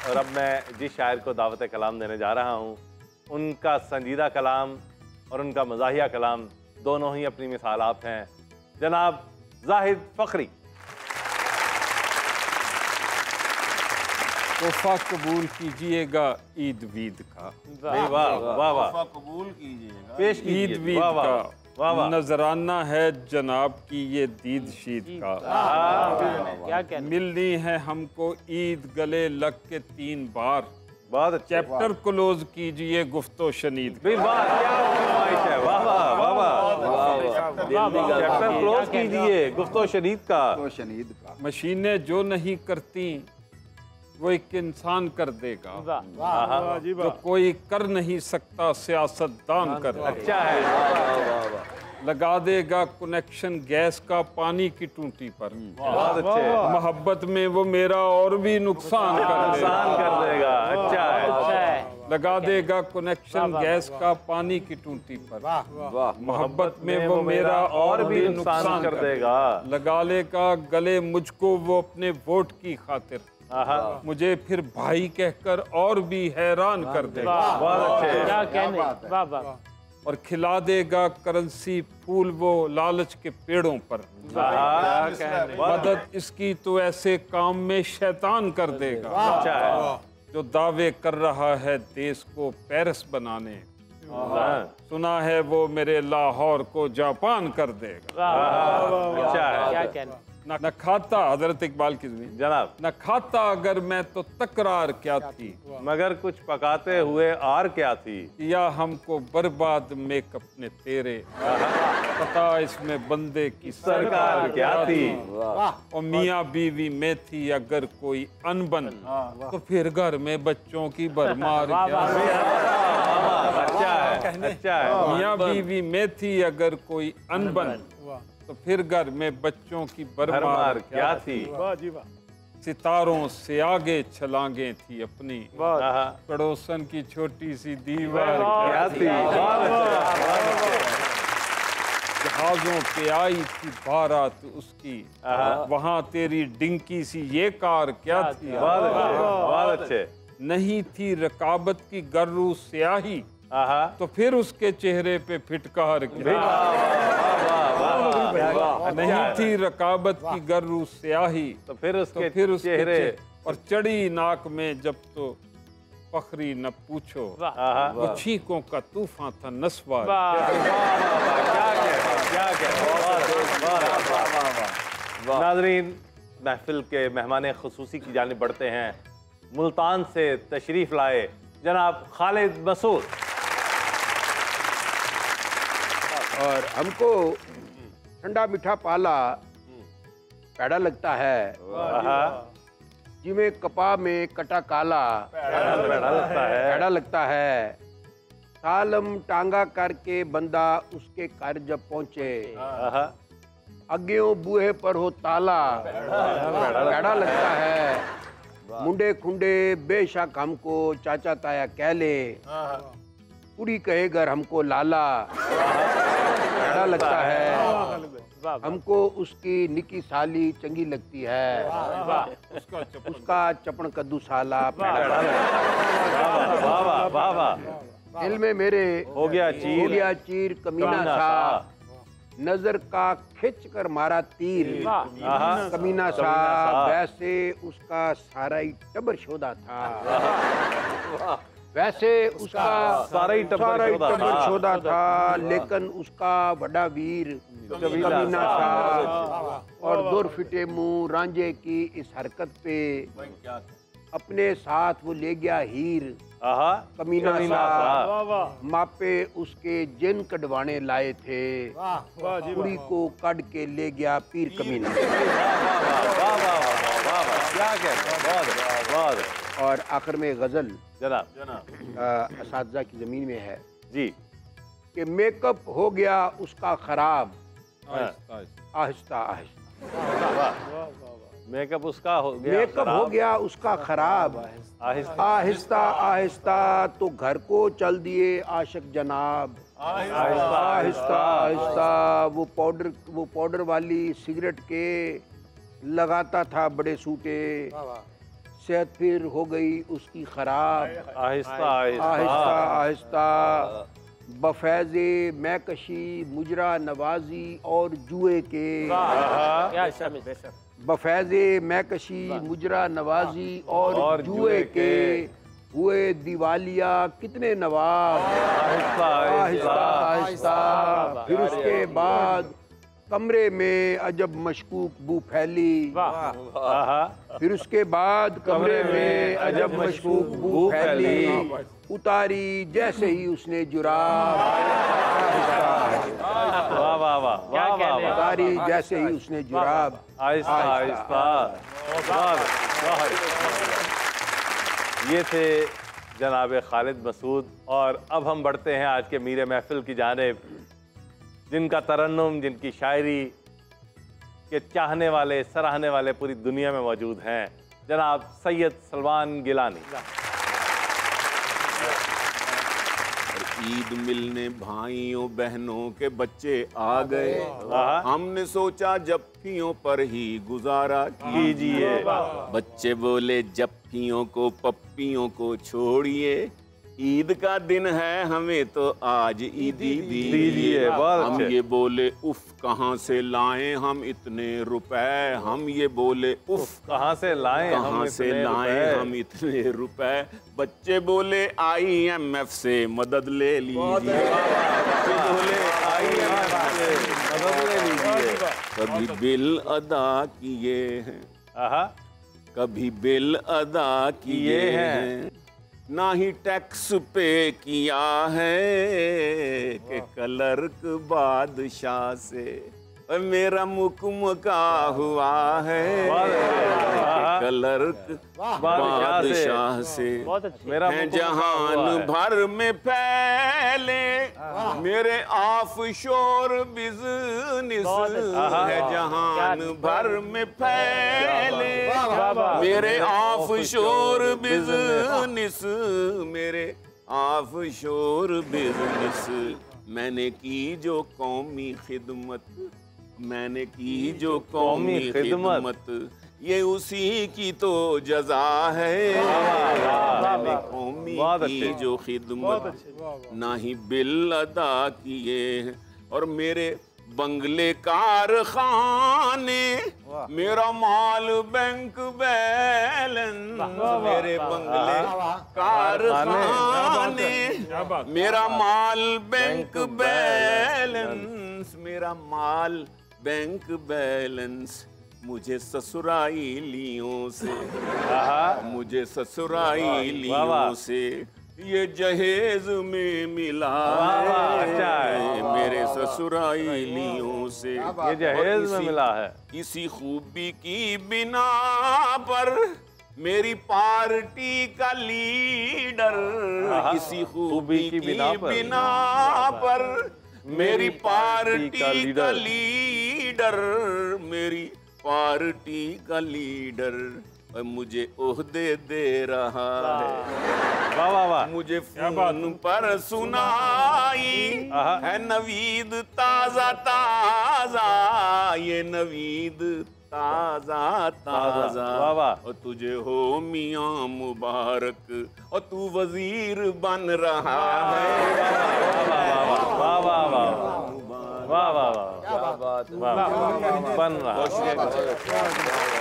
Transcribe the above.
और अब मैं जिस शायर को दावत कलाम देने जा रहा हूँ, उनका संजीदा कलाम और उनका मज़ाहिया कलाम दोनों ही अपनी मिसाल आप हैं। जनाब जाहिद फ़खरी। तोहफा कबूल कीजिएगा ईद वीद का। वाह वाह वाह वाह। तोहफा कबूल कीजिएगा पेश ईद कीजिए। वीद वाह वाह वाह वाह। का नजराना है जनाब की ये दीद शीद का। क्या कहना। मिलनी है हमको ईद गले लग के 3 बार। बहुत अच्छे। चैप्टर क्लोज कीजिए गुफ्तो शनीद भाई वाह, क्या फरमाइश है। वाह वाह वाह वाह। चैप्टर क्लोज कीजिए गुफ्तो शनीद का। मशीनें जो नहीं करती वो एक इंसान कर देगा, जो कोई कर नहीं सकता सियासतदान कर देगा। अच्छा है। लगा देगा कनेक्शन गैस का पानी की टूटी पर। बहुत अच्छे। मोहब्बत में वो मेरा और भी नुकसान कर देगा। नुकसान कर देगा। अच्छा है। लगा देगा कनेक्शन गैस का पानी की टूटी पर। मोहब्बत में वो मेरा और भी नुकसान कर देगा। लगा लेगा गले मुझको वो अपने वोट की खातिर। मुझे फिर भाई कहकर और भी हैरान कर देगा। बहुत अच्छे। क्या कहने। वाह वाह। और खिला देगा करेंसी फूल वो लालच के पेड़ों पर। मदद इसकी तो ऐसे काम में शैतान कर देगा। अच्छा है। जो दावे कर रहा है देश को पेरिस बनाने, सुना है वो मेरे लाहौर को जापान कर देगा। अच्छा है। क्या कहना। न खाता, हजरत इकबाल की ज़मीन जनाब। न खाता अगर मैं तो तकरार क्या थी, मगर कुछ पकाते हुए आर क्या थी। या हमको बर्बाद मेकअप ने तेरे, पता इसमें बंदे की सरकार क्या थी। और मियाँ बीवी में थी अगर कोई अनबन, तो फिर घर में बच्चों की भरमार क्या थी। अच्छा है। अच्छा है। मियाँ बीवी में थी अगर कोई अनबन, तो फिर घर में बच्चों की भरमार क्या थी। सितारों से आगे छलांगे थी अपनी, पड़ोसन की छोटी सी दीवार क्या थी। जहाजों पे आई थी बारात उसकी, वहाँ तेरी डिंकी सी ये कार क्या थी। बहुत अच्छे। नहीं थी रकाबत की गर्रू स्याही, तो फिर उसके चेहरे पे फिटकार क्या। नहीं थी रकाबत की गर्रू स्याही, तो फिर उसके चेहरे और चढ़ी नाक में जब तो फखरी न पूछो, वो छींकों का तूफान था नस्वार। नाज़रीन, महफिल के मेहमान खुसूसी की जानिब बढ़ते हैं। मुल्तान से तशरीफ लाए जनाब खालिद मसूद। और हमको ठंडा मीठा पाला पैड़ा लगता है, जिमें कपा में कटा काला पैड़ा लगता है। सालम टांगा करके बंदा उसके घर जब पहुंचे, अग्यों बूहे पर हो ताला पैड़ा लगता है। मुंडे खुंडे बेशक हमको चाचा ताया कह ले, पूरी कहे घर हमको लाला पैड़ा लगता है। हमको उसकी निकी साली चंगी लगती है, उसका चपन कद्दू साला पैड़ा लगता है। दिल में मेरे हो गया चीर कमीना सा, नजर का खिंच कर मारा तीर कमीना सा। वैसे उसका सारा ही टबर शोधा था, वैसे उसका सारा ही टबर शोधा था, लेकिन उसका बड़ा वीर कमीना सा। और दूर फिटे मुंह रांझे की इस हरकत पे अपने साथ वो ले गया हीर कमीना सा। मापे उसके जिन कटवाने लाए थे, कुड़ी को कट के ले गया पीर कमीना। क्या कहते। और आखिर में गजल जनाब असातिज़ा की जमीन में है जी कि मेकअप हो गया उसका खराब आहिस्ता आहिस्ता। मेकअप उसका हो गया मेकअप हो गया उसका खराब आहिस्ता आहिस्ता, तो घर को चल दिए आशिक जनाब आहिस्ता आहिस्ता। वो पाउडर वाली सिगरेट के लगाता था बड़े सूटे, सेहत फिर हो गई उसकी खराब, आहिस्ता आहिस्ता आहिस्ता बफैज़े मैकशी मुजरा नवाजी और जुए के, बफैज़े मैकशी मुजरा नवाजी और जुए के हुए दिवालिया कितने नवाब, आहिस्ता आहिस्ता। फिर उसके बाद कमरे में अजब मशकूक बू फैली, फिर उसके बाद कमरे में अजब मशकूक बू फैली, उतारी जैसे ही उसने जुराब, उतारी जैसे ही उसने जुराब, आहिस्ता आहिस्ता। ये थे जनाब खालिद मसूद। और अब हम बढ़ते हैं आज के मीरे महफिल की जानिब, जिनका तरन्नुम, जिनकी शायरी के चाहने वाले, सराहने वाले पूरी दुनिया में मौजूद हैं, जनाब सैयद सलमान गिलानी। ईद मिलने भाइयों बहनों के बच्चे आ गए, हमने सोचा जप्फियों पर ही गुजारा कीजिए। बच्चे बोले जप्फियों को पप्पियों को छोड़िए, ईद का दिन है हमें तो आज ईदी दीजिए। हम ये बोले उफ कहाँ से लाएं हम इतने रुपए, हम ये बोले उफ कहाँ से लाएं हम इतने रुपए। बच्चे बोले IMF से मदद ले लीजिए, बच्चे बोले IMF से मदद ले लीजिए। कभी बिल अदा किए हैं, कभी बिल अदा किए हैं, ना ही टैक्स पे किया है कि क्लर्क बादशाह से मेरा मुकमका हुआ है, क्लर्क बादशाह से मेरा जहान भर में फैले मेरे ऑफशोर बिजनेस है, जहान भर में फैले मेरे ऑफशोर बिजनेस, मेरे ऑफशोर बिजनेस। मैंने की जो कौमी खिदमत, मैंने की जो कौमी खिदमत, ये उसी की तो जजा है। मैंने कौमी की जो खिदमत, ना ही बिल अदा किए हैं, और मेरे बंगले कारखाने, मेरा माल बैंक बैलेंस, मेरे बंगले कारखाने, मेरा माल बैंक बैलेंस, मेरा माल बैंक बैलेंस, मुझे ससुराइलियों से, मुझे ससुराइलियों से ये जहेज में मिला है, मेरे ससुराइलियों से ये जहेज में मिला है। इसी खूबी की बिना पर मेरी पार्टी का लीडर, इसी खूबी की बिना पर मेरी पार्टी का लीडर, मेरी पार्टी का लीडर मुझे ओहदे दे रहा है। वाह वाह वाह। मुझे फोन पर सुनाई है नवीद ताजा ताजा, ये नवीद ताजा ताजा। वाह वाह। और तुझे हो मियां मुबारक, और तू वजीर बन रहा है। वाह वाह वाह वाह वाह वाह, क्या बात, बन रहा है।